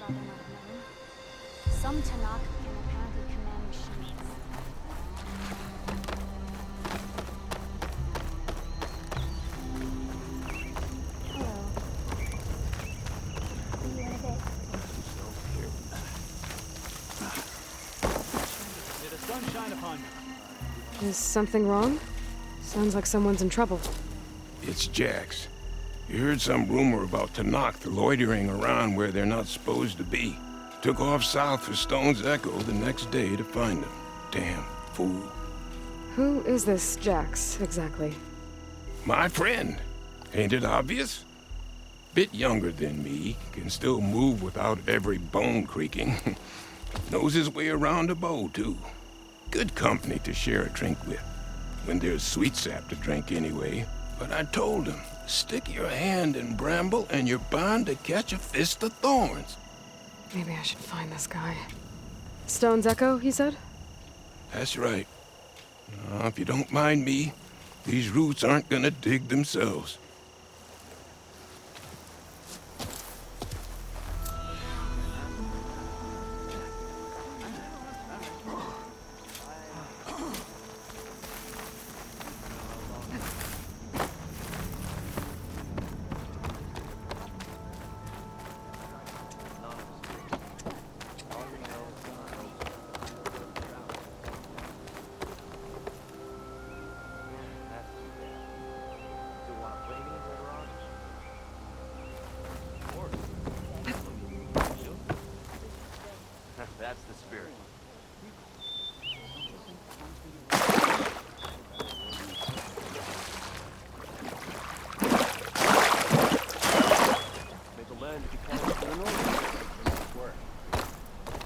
rather not known. Some Tanakh can apparently command machines. Hello. See you in a bit. May the sun shine upon you. Is something wrong? Sounds like someone's in trouble. It's Jax. You heard some rumor about Tanakh loitering around where they're not supposed to be. Took off south for Stone's Echo the next day to find them. Damn fool. Who is this Jax, exactly? My friend. Ain't it obvious? Bit younger than me, can still move without every bone creaking. Knows his way around a bow, too. Good company to share a drink with. When there's sweet sap to drink anyway. But I told him, stick your hand in bramble and you're bound to catch a fist of thorns. Maybe I should find this guy. Stone's Echo, he said? That's right. Now, if you don't mind me, these roots aren't gonna dig themselves. That's the spirit. Make a land if you call it to the north.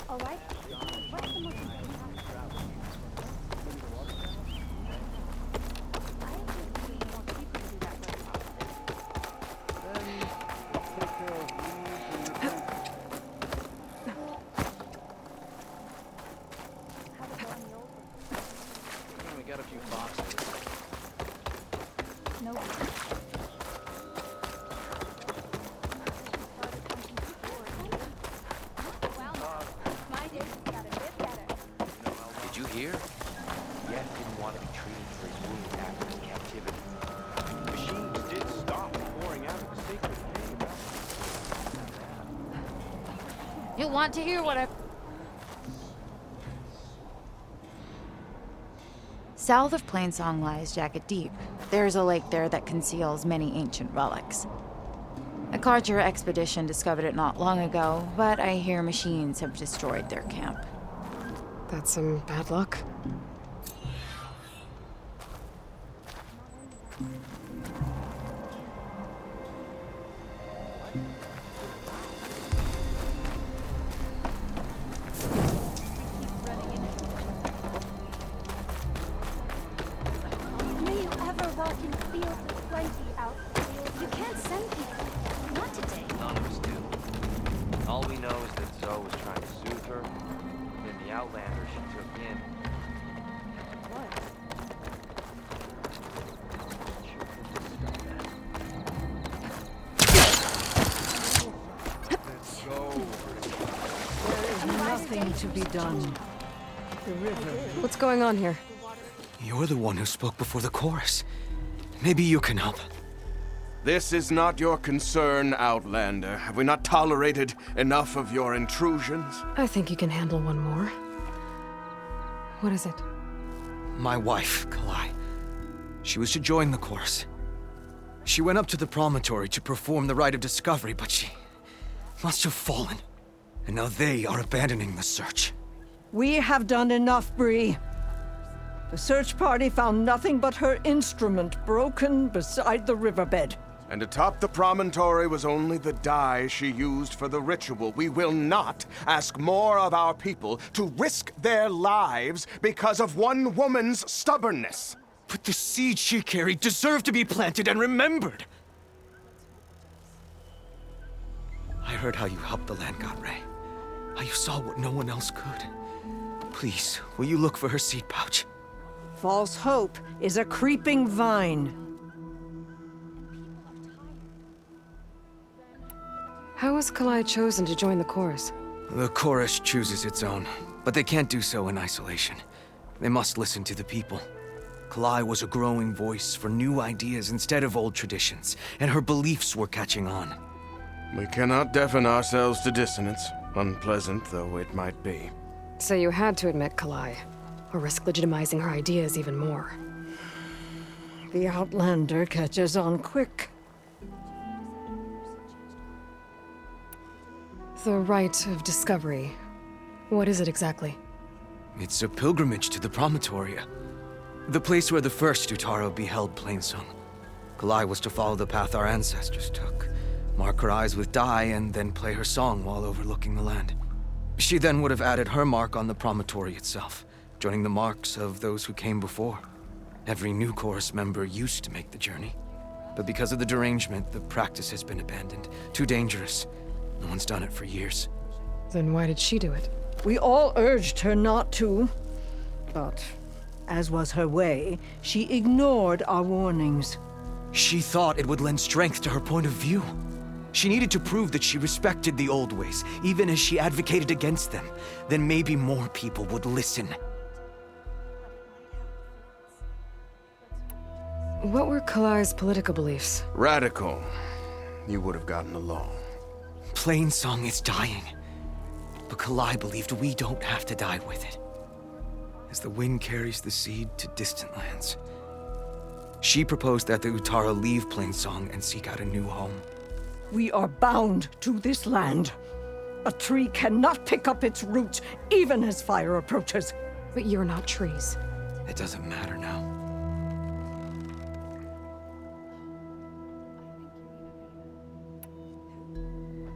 All right. What's the most important task? I think we need more people to do that work. Take care of these and your How to go in the old one. We got a few boxes. No. Well, my days got a bit better. Did you hear? Yet didn't want to be treated for his wound after his captivity. Machines did stop pouring out of the sacred cave. You'll want to hear what I... South of Plainsong lies Jagged Deep. There's a lake there that conceals many ancient relics. A Carter expedition discovered it not long ago, but I hear machines have destroyed their camp. That's some bad luck. May you ever walk in fields of plenty out there. You can't send people. Not today. None of us do. All we know is that Zoe was trying to soothe her, and the Outlander she took in. What? Nothing to be done. The river. What's going on here? You're the one who spoke before the chorus. Maybe you can help. This is not your concern, Outlander. Have we not tolerated enough of your intrusions? I think you can handle one more. What is it? My wife, Kalai. She was to join the chorus. She went up to the promontory to perform the rite of discovery, but she must have fallen. And now they are abandoning the search. We have done enough, Bree. The search party found nothing but her instrument broken beside the riverbed. And atop the promontory was only the dye she used for the ritual. We will not ask more of our people to risk their lives because of one woman's stubbornness. But the seed she carried deserved to be planted and remembered. I heard how you helped the land god Ray. How you saw what no one else could. Please, will you look for her seed pouch? False hope is a creeping vine. How was Kalai chosen to join the chorus? The chorus chooses its own, but they can't do so in isolation. They must listen to the people. Kalai was a growing voice for new ideas instead of old traditions, and her beliefs were catching on. We cannot deafen ourselves to dissonance, unpleasant though it might be. So you had to admit Kalai, or risk legitimizing her ideas even more. The Outlander catches on quick. The Rite of Discovery. What is it exactly? It's a pilgrimage to the Promontoria. The place where the first Utaro beheld Plainsong. Kalai was to follow the path our ancestors took. Mark her eyes with dye and then play her song while overlooking the land. She then would have added her mark on the promontory itself, joining the marks of those who came before. Every new chorus member used to make the journey. But because of the derangement, the practice has been abandoned. Too dangerous. No one's done it for years. Then why did she do it? We all urged her not to, but as was her way, she ignored our warnings. She thought it would lend strength to her point of view. She needed to prove that she respected the old ways, even as she advocated against them. Then maybe more people would listen. What were Kalai's political beliefs? Radical. You would have gotten along. Plainsong is dying. But Kalai believed we don't have to die with it. As the wind carries the seed to distant lands. She proposed that the Utara leave Plainsong and seek out a new home. We are bound to this land. A tree cannot pick up its roots, even as fire approaches. But you're not trees. It doesn't matter now.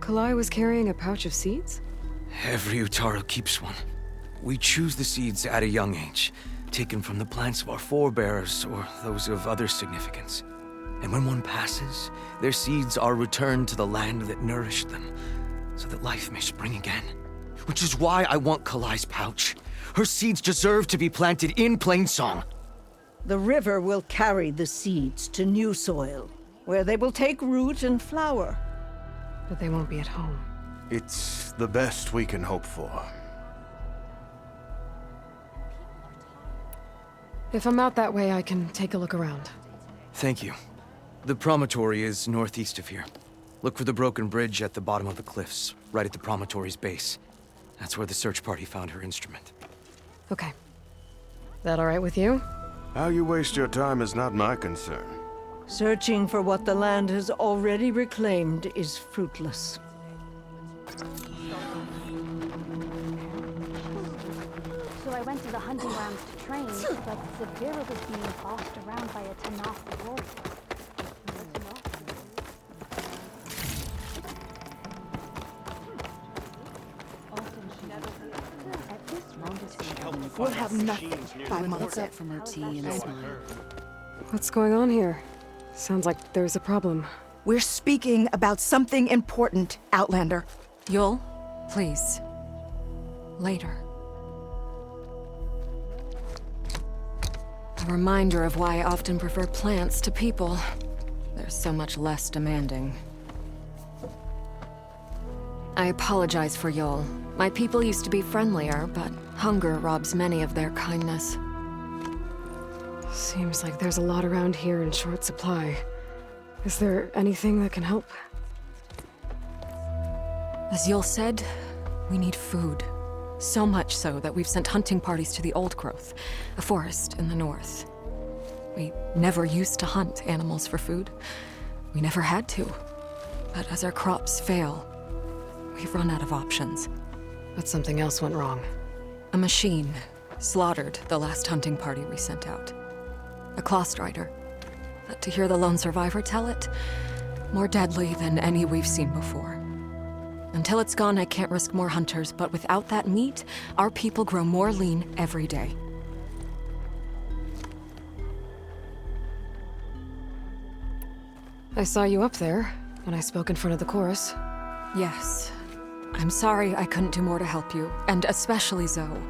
Kalai was carrying a pouch of seeds? Every Utaro keeps one. We choose the seeds at a young age, taken from the plants of our forebears or those of other significance. And when one passes, their seeds are returned to the land that nourished them, so that life may spring again. Which is why I want Kalai's pouch. Her seeds deserve to be planted in Plainsong. The river will carry the seeds to new soil, where they will take root and flower. But they won't be at home. It's the best we can hope for. If I'm out that way, I can take a look around. Thank you. The promontory is northeast of here. Look for the broken bridge at the bottom of the cliffs, right at the promontory's base. That's where the search party found her instrument. Okay. That all right with you? How you waste your time is not my concern. Searching for what the land has already reclaimed is fruitless. So I went to the hunting grounds to train, but Severa was being bossed around by a Tanaka warrior. We'll have nothing by months up from her tea and smile. What's going on here? Sounds like there's a problem. We're speaking about something important, Outlander. Yul, please. Later. A reminder of why I often prefer plants to people. They're so much less demanding. I apologize for Yul. My people used to be friendlier, but hunger robs many of their kindness. Seems like there's a lot around here in short supply. Is there anything that can help? As Yul said, we need food. So much so that we've sent hunting parties to the Old Growth, a forest in the north. We never used to hunt animals for food. We never had to. But as our crops fail, we've run out of options. But something else went wrong. A machine slaughtered the last hunting party we sent out. A Clostrider. But to hear the lone survivor tell it, more deadly than any we've seen before. Until it's gone, I can't risk more hunters, but without that meat, our people grow more lean every day. I saw you up there when I spoke in front of the chorus. Yes. I'm sorry I couldn't do more to help you, and especially Zoe.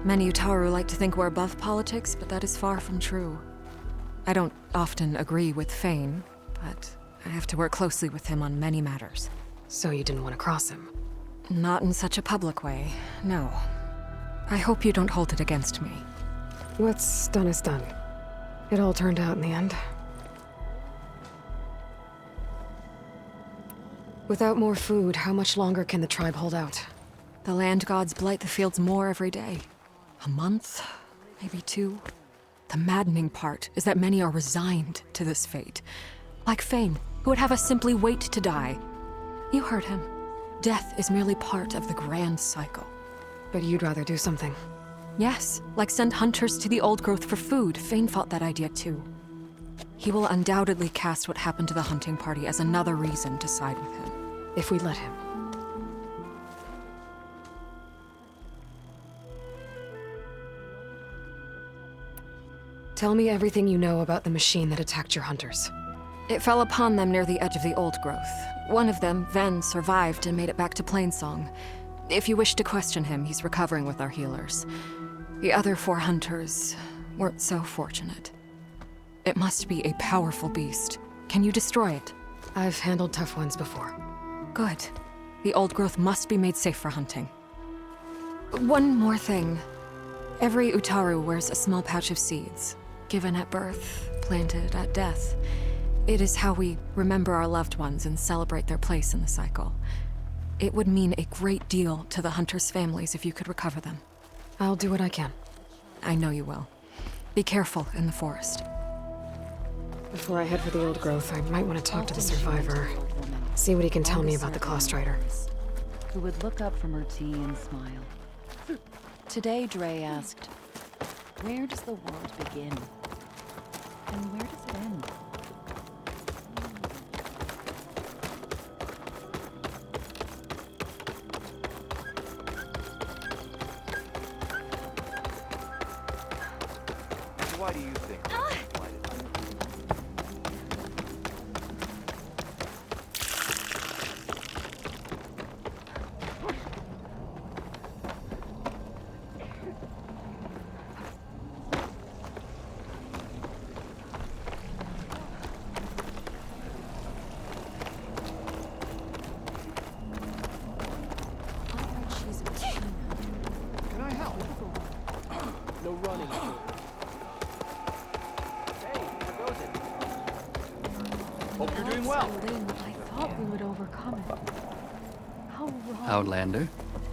Many Utaru like to think we're above politics, but that is far from true. I don't often agree with Fane, but I have to work closely with him on many matters. So you didn't want to cross him? Not in such a public way, no. I hope you don't hold it against me. What's done is done. It all turned out in the end. Without more food, how much longer can the tribe hold out? The land gods blight the fields more every day. A month, maybe 2. The maddening part is that many are resigned to this fate. Like Fane, who would have us simply wait to die. You heard him. Death is merely part of the grand cycle. But you'd rather do something. Yes, like send hunters to the old growth for food. Fane fought that idea too. He will undoubtedly cast what happened to the hunting party as another reason to side with him. If we let him. Tell me everything you know about the machine that attacked your hunters. It fell upon them near the edge of the old growth. One of them, Ven, survived and made it back to Plainsong. If you wish to question him, he's recovering with our healers. The other 4 hunters weren't so fortunate. It must be a powerful beast. Can you destroy it? I've handled tough ones before. Good. The old growth must be made safe for hunting. One more thing. Every Utaru wears a small pouch of seeds, given at birth, planted at death. It is how we remember our loved ones and celebrate their place in the cycle. It would mean a great deal to the hunters' families if you could recover them. I'll do what I can. I know you will. Be careful in the forest. Before I head for the old growth, I might want to talk to the survivor. See what he can tell me about the Clawstrider. Who would look up from her tea and smile. Today, Dre asked, where does the world begin? And where does it end? Why do you think? Can I help? No running. Hope you're doing well. I thought we would overcome it. How wrong. Outlander,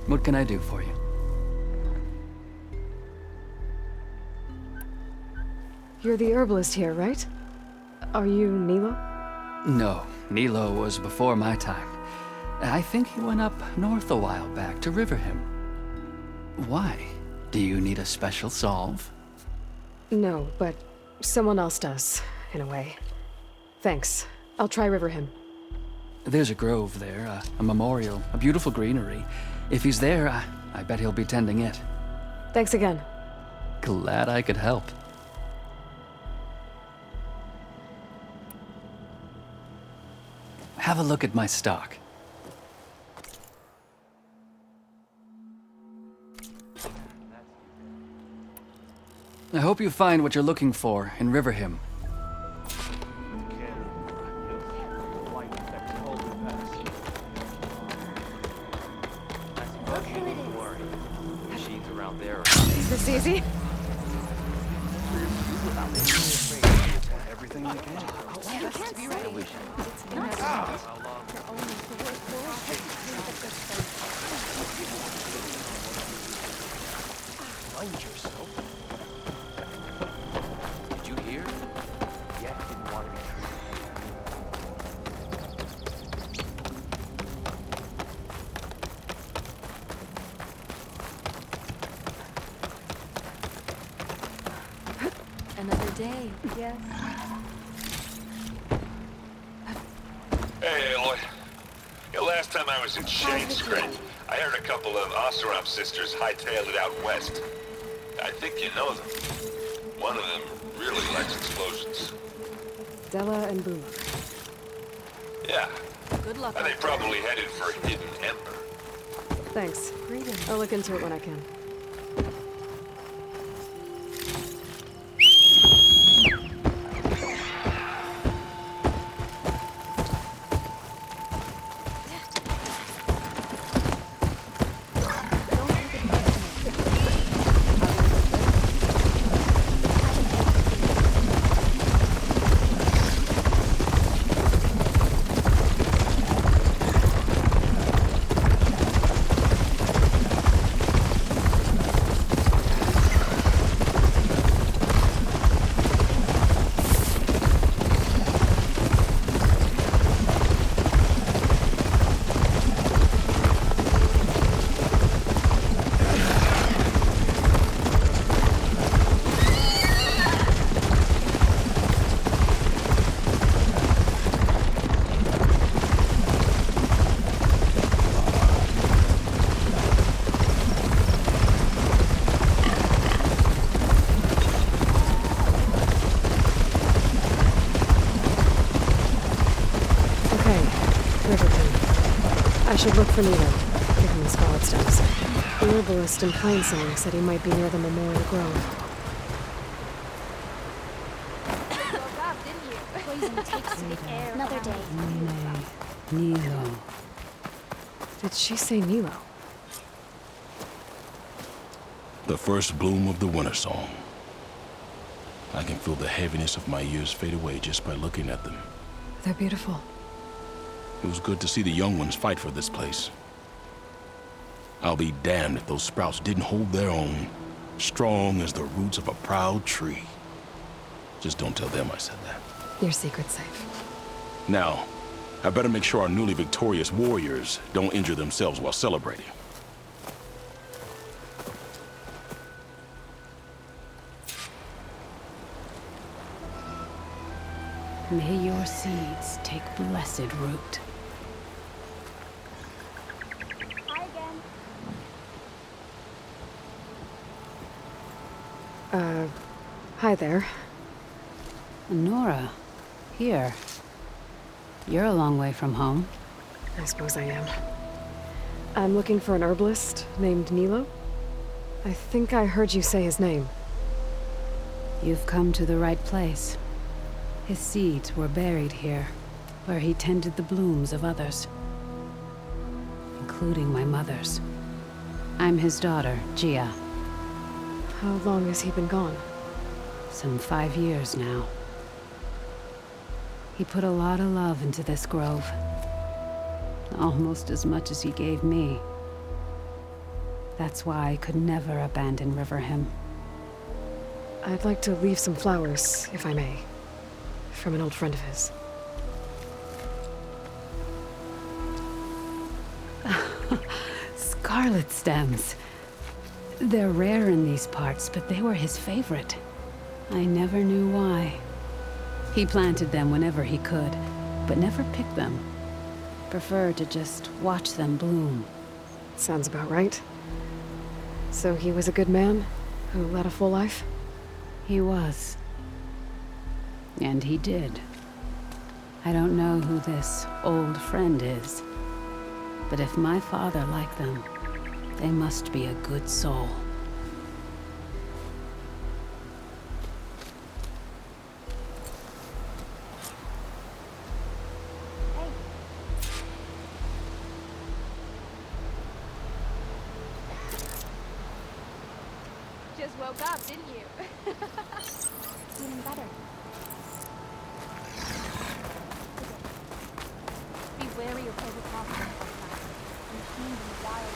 what can I do for you? You're the herbalist here, right? Are you Nilo? No, Nilo was before my time. I think he went up north a while back to Riverhim. Why? Do you need a special solve? No, but someone else does, in a way. Thanks. I'll try Riverhim. There's a grove there, a memorial, a beautiful greenery. If he's there, I bet he'll be tending it. Thanks again. Glad I could help. Have a look at my stock. I hope you find what you're looking for in Riverhim. Machines around there. Is this easy? Everything they can. You can't be ready. It's not. How long? Find yourself. Did you hear? Yet didn't want to be treated. Another day. Yes. Hey, Aloy. Yeah, last time I was in Shadescreen, I heard a couple of Oseram sisters hightailed it out west. I think you know them. One of them really likes explosions. Della and Boo. Yeah. Good luck. And they probably headed for Hidden Ember. Thanks. I'll look into it when I can. should look for Nilo. Give him the Scarlet Stones. The herbalist in Plainsong said he might be near the Memorial Grove. Poison takes to the air. Another day. Nilo. Did she say Nilo? The first bloom of the winter song. I can feel the heaviness of my years fade away just by looking at them. They're beautiful. It was good to see the young ones fight for this place. I'll be damned if those sprouts didn't hold their own, strong as the roots of a proud tree. Just don't tell them I said that. Your secret's safe. Now, I better make sure our newly victorious warriors don't injure themselves while celebrating. May your seeds take blessed root. Hi again. Hi there. Nora, here. You're a long way from home. I suppose I am. I'm looking for an herbalist named Nilo. I think I heard you say his name. You've come to the right place. His seeds were buried here, where he tended the blooms of others, including my mother's. I'm his daughter, Gia. How long has he been gone? Some 5 years now. He put a lot of love into this grove. Almost as much as he gave me. That's why I could never abandon Riverhim. I'd like to leave some flowers, if I may. From an old friend of his. Scarlet stems. They're rare in these parts, but they were his favorite. I never knew why. He planted them whenever he could, but never picked them. Preferred to just watch them bloom. Sounds about right. So he was a good man who led a full life? He was. And he did. I don't know who this old friend is, but if my father liked them, they must be a good soul. Just woke up, didn't you? Feeling better. Be wary of overconfidence sometimes. And seeing the wild.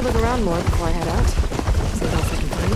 Look around more before I head out. See what else I can find.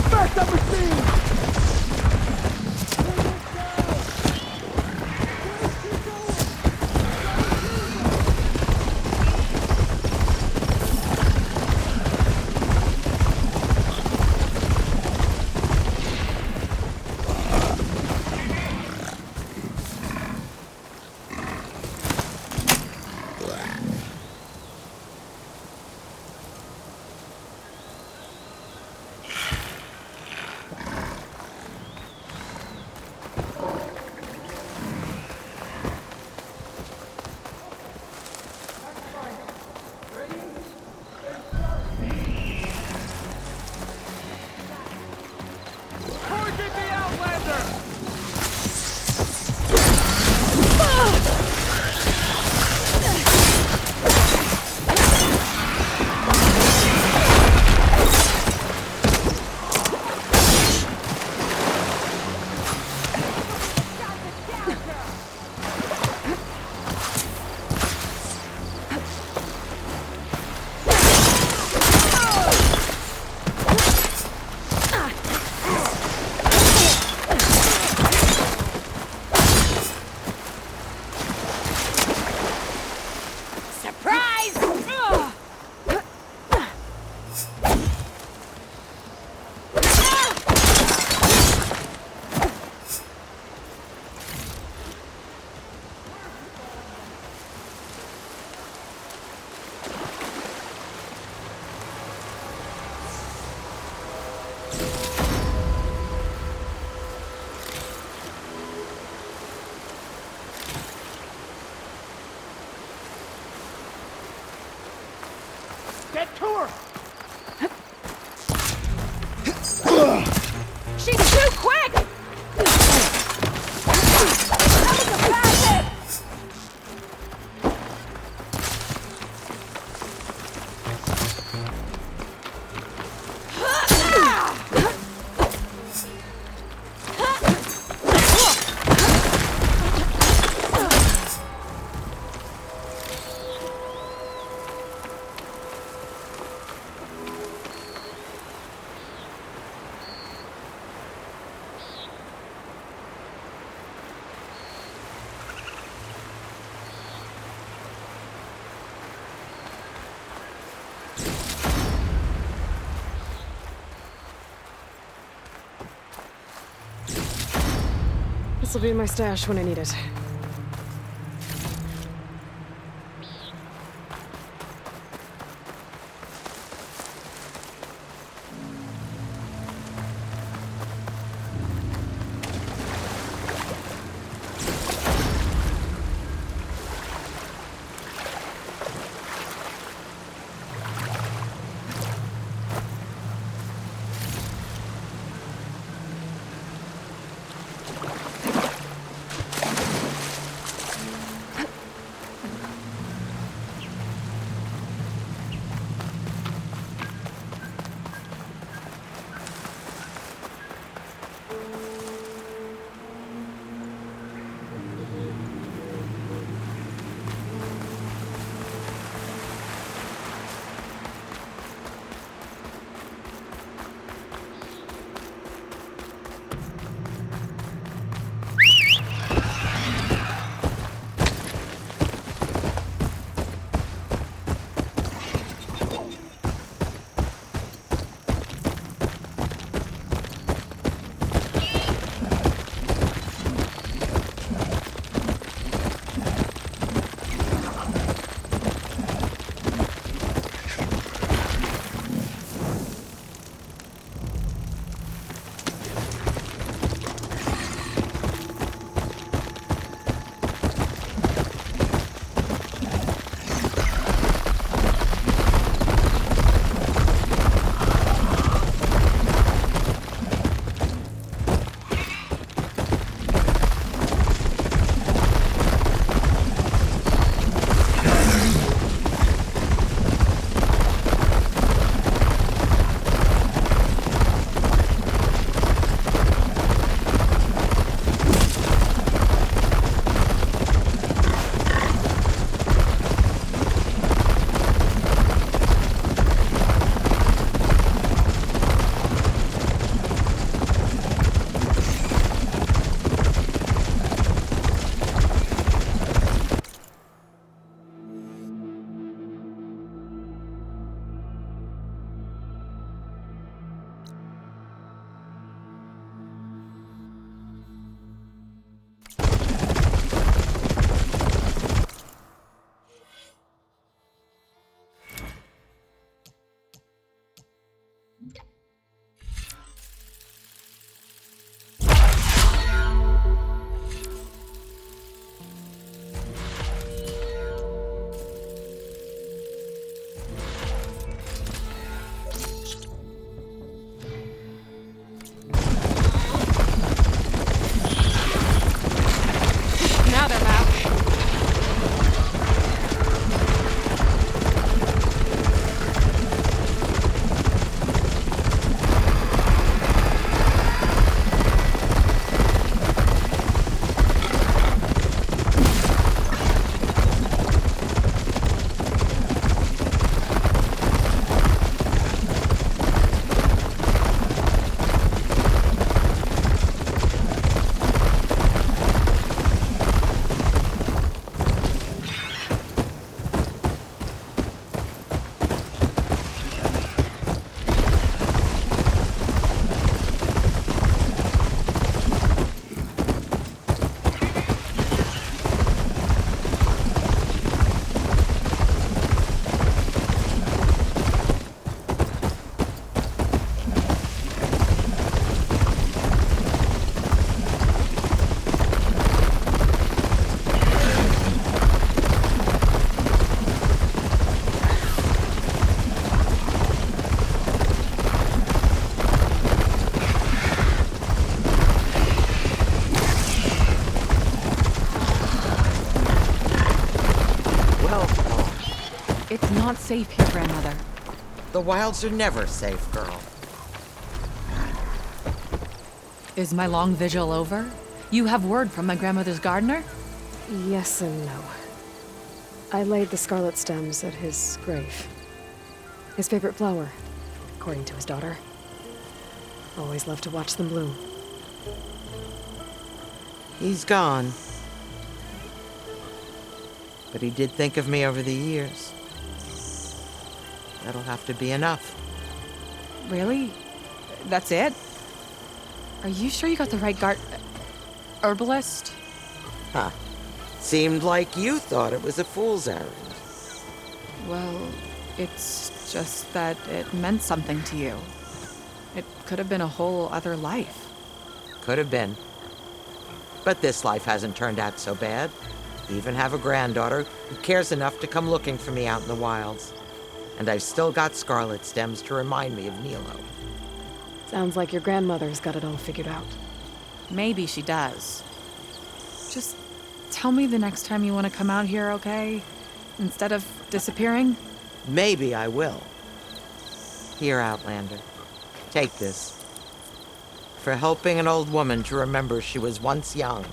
Back up machine! Get to her! She's too quick! That was a bad hit! This'll be in my stash when I need it. It's not safe here, Grandmother. The wilds are never safe, girl. Is my long vigil over? You have word from my grandmother's gardener? Yes and no. I laid the scarlet stems at his grave. His favorite flower, according to his daughter. Always loved to watch them bloom. He's gone. But he did think of me over the years. That'll have to be enough. Really? That's it? Are you sure you got the right herbalist? Huh. Seemed like you thought it was a fool's errand. Well, it's just that it meant something to you. It could have been a whole other life. Could have been. But this life hasn't turned out so bad. Even have a granddaughter who cares enough to come looking for me out in the wilds. And I've still got scarlet stems to remind me of Nilo. Sounds like your grandmother's got it all figured out. Maybe she does. Just tell me the next time you want to come out here, okay? Instead of disappearing? Maybe I will. Here, Outlander. Take this. For helping an old woman to remember she was once young.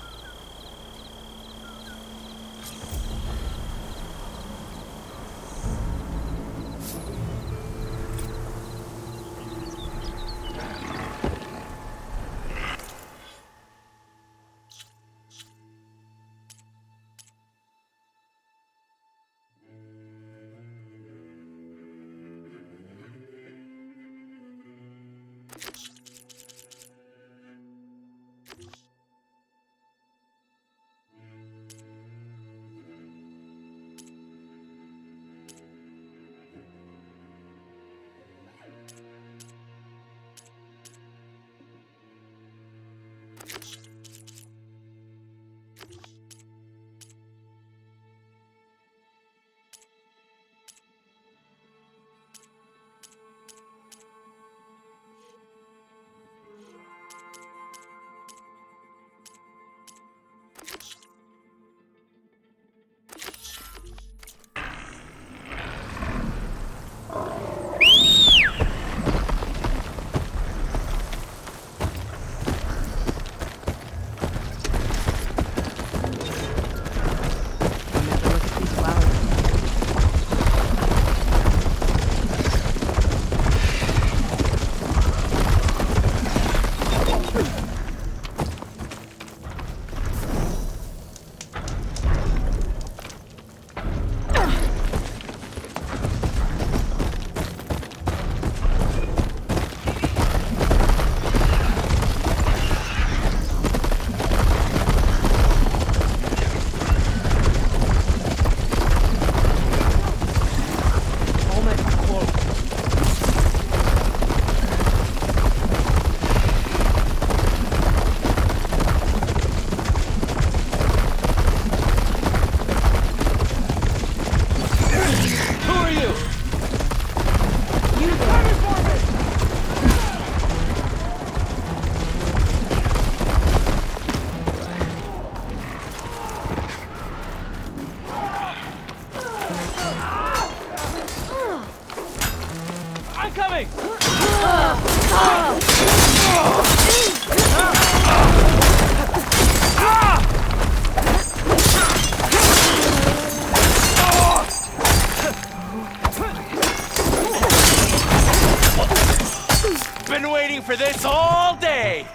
Been waiting for this all day!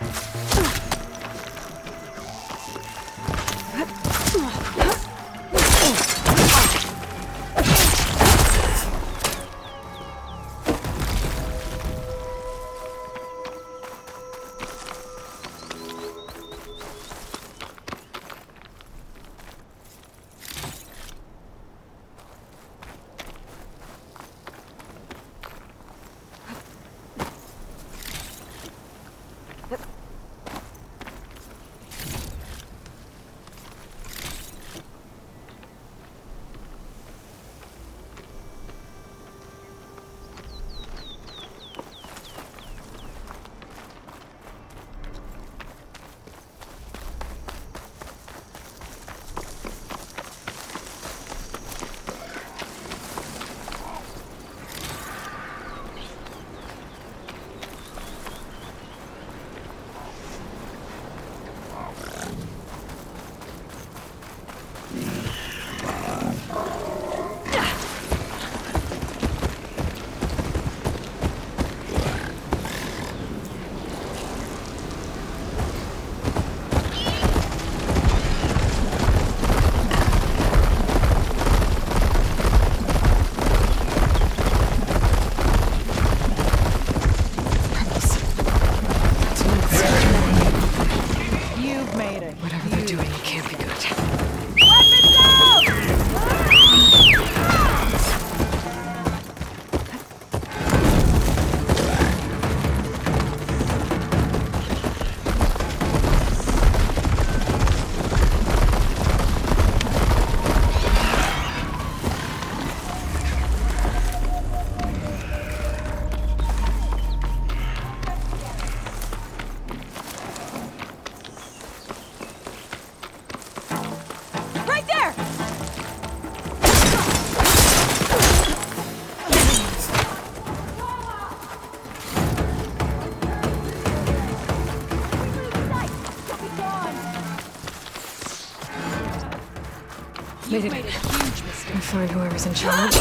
You've made a huge mistake. I find whoever's in charge.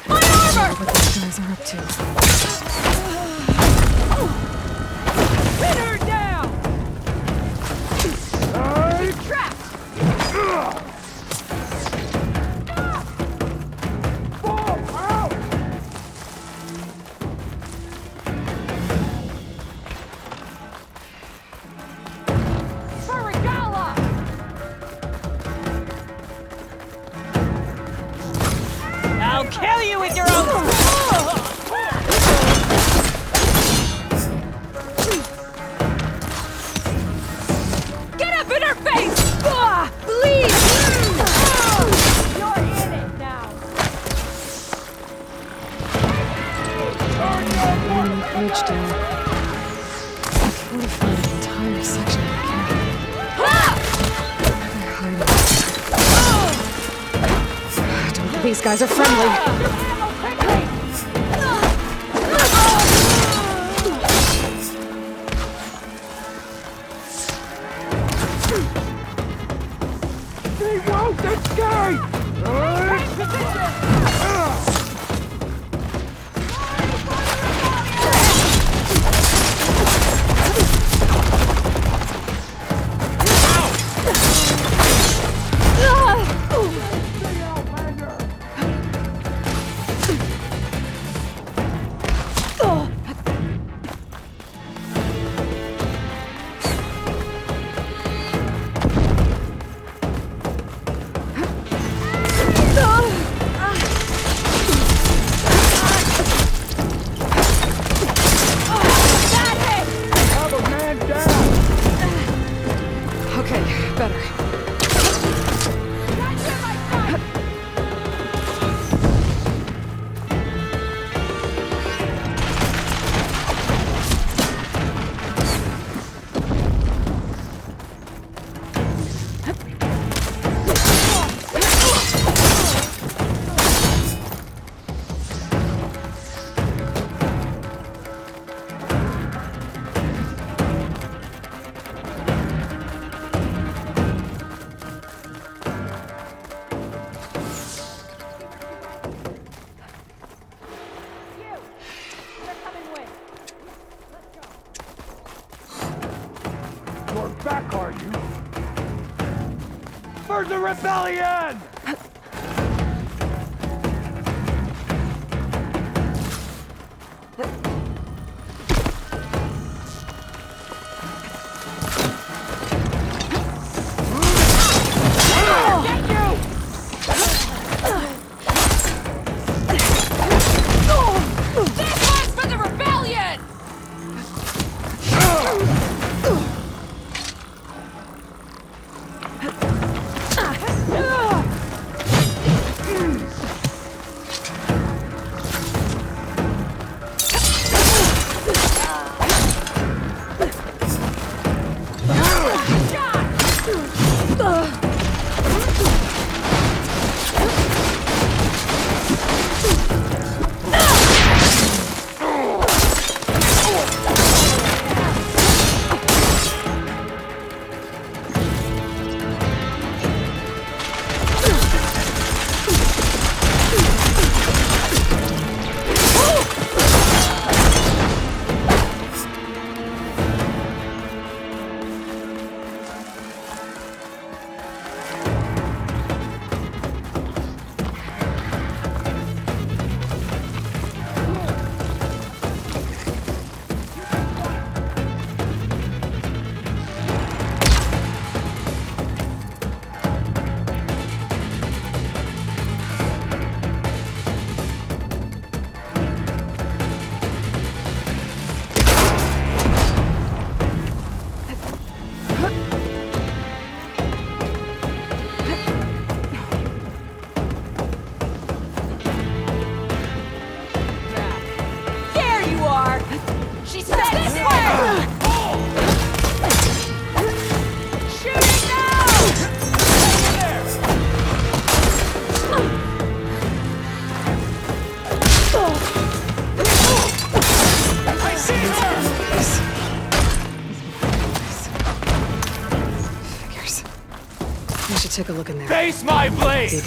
My armor! What these guys are up to. Pin her down! You're trapped! I'll kill you with your own... Get up in her face! Bleed! You're in it now. Bridge down. Fortified an entire section of the camp. They're hiding. I don't think these guys are friendly. They won't escape! Okay, better. You're back, are you? For the rebellion! This one's for the rebellion! should take a look in there. Face my blade! The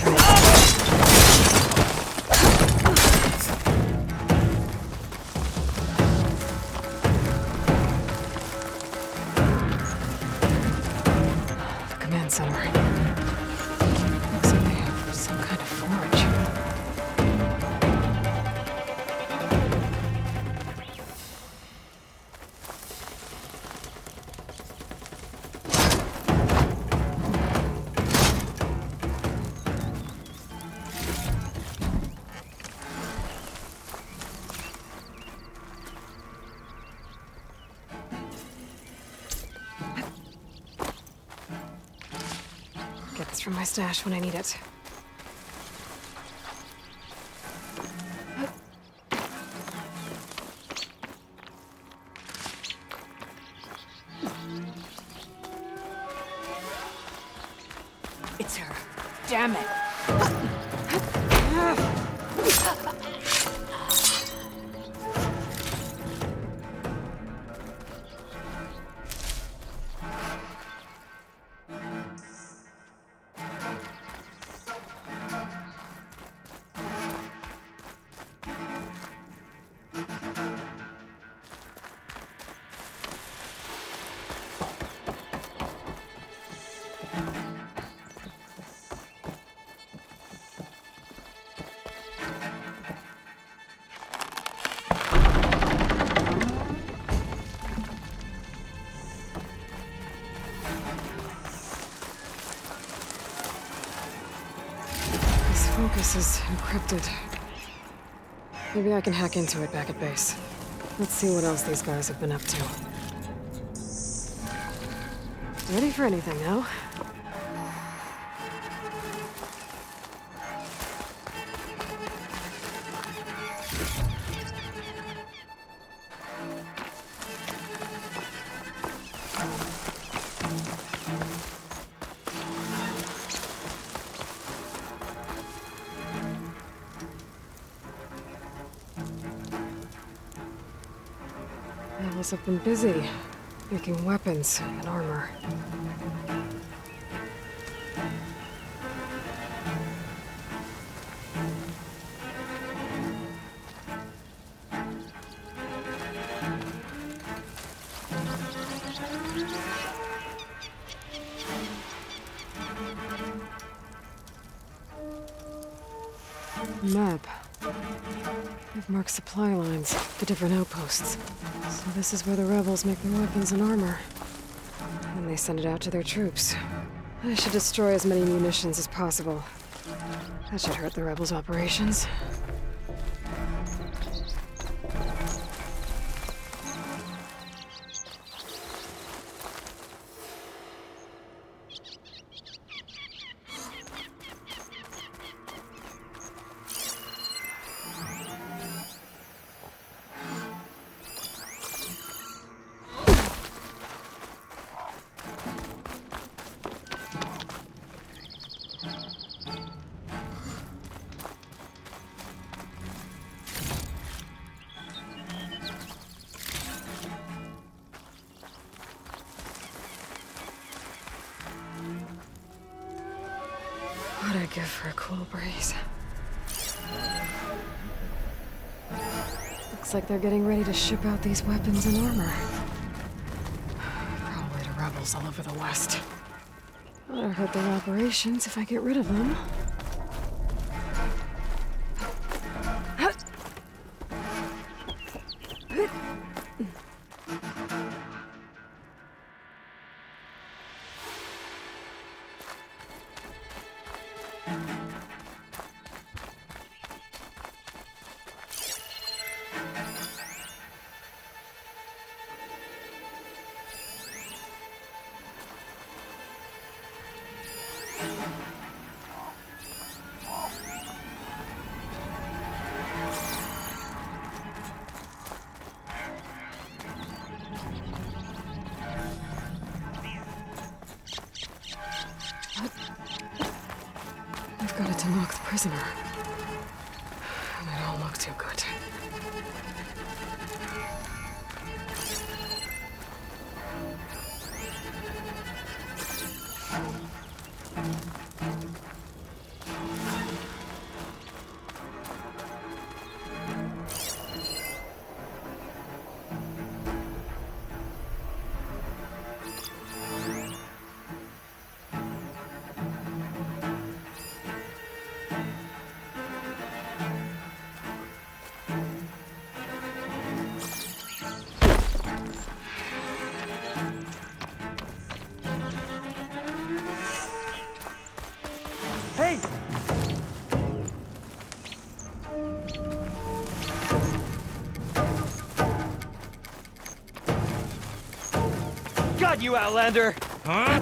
command center. Looks like they have some kind of forge. Get this from my stash when I need it. It's her. Damn it. Focus is encrypted. Maybe I can hack into it back at base. Let's see what else these guys have been up to. Ready for anything now? Rebels have been busy making weapons and armor. Map. They've marked supply lines, the different outposts. So this is where the rebels make their weapons and armor. And they send it out to their troops. I should destroy as many munitions as possible. That should hurt the rebels' operations. What'd I give for a cool breeze? Looks like they're getting ready to ship out these weapons and armor. Probably to rebels all over the West. That'll hurt their operations if I get rid of them. I've got it to knock the prisoner. And it don't look too good. you, Outlander! Huh?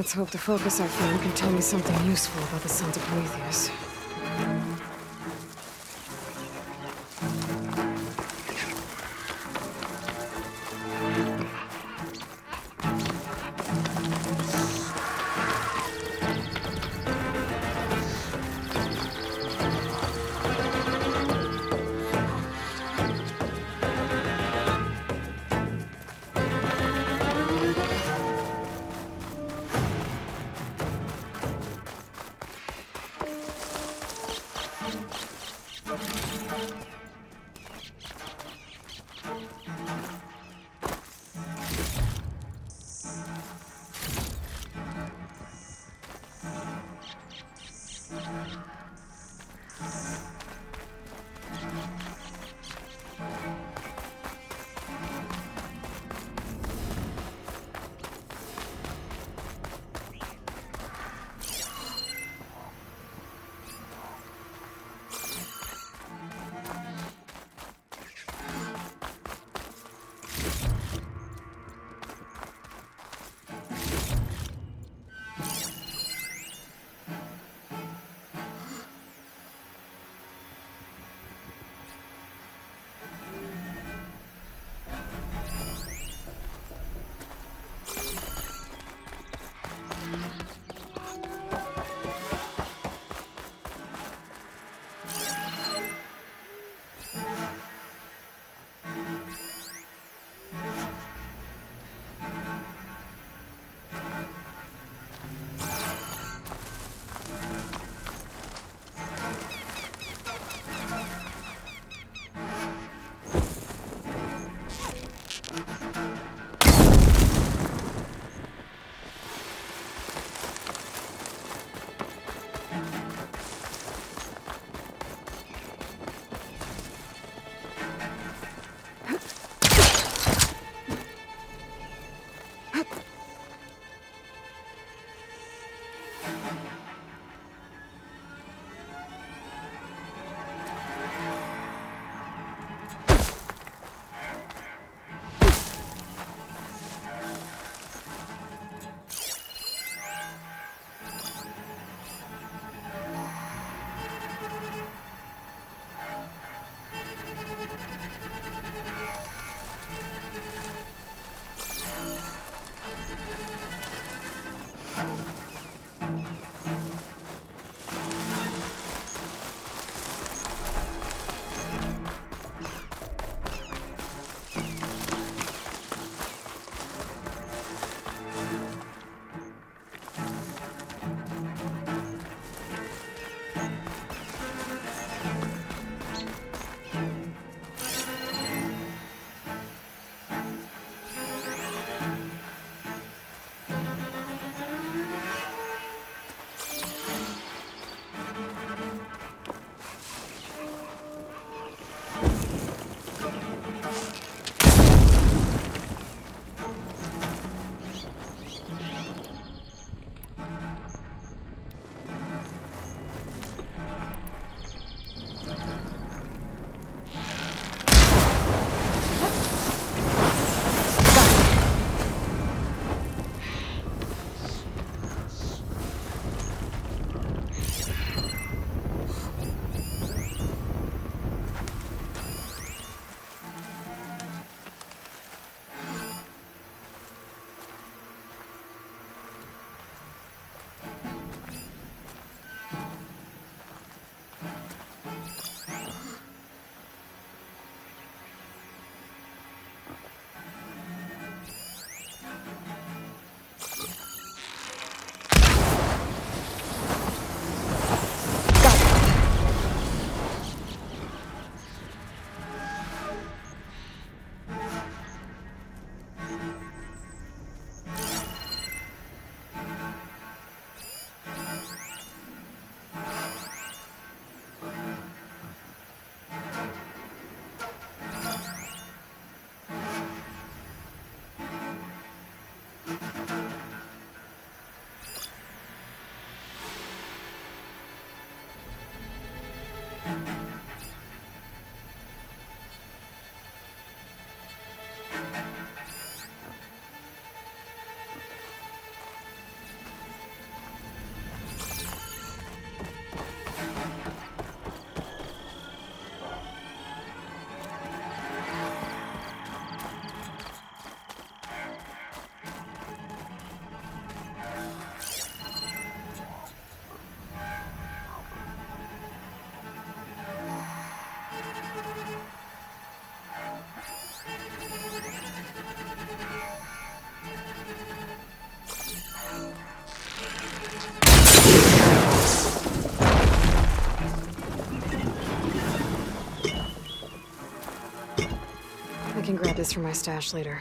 Let's hope the focus I found can tell me something useful about the Sons of Prometheus. this for my stash later.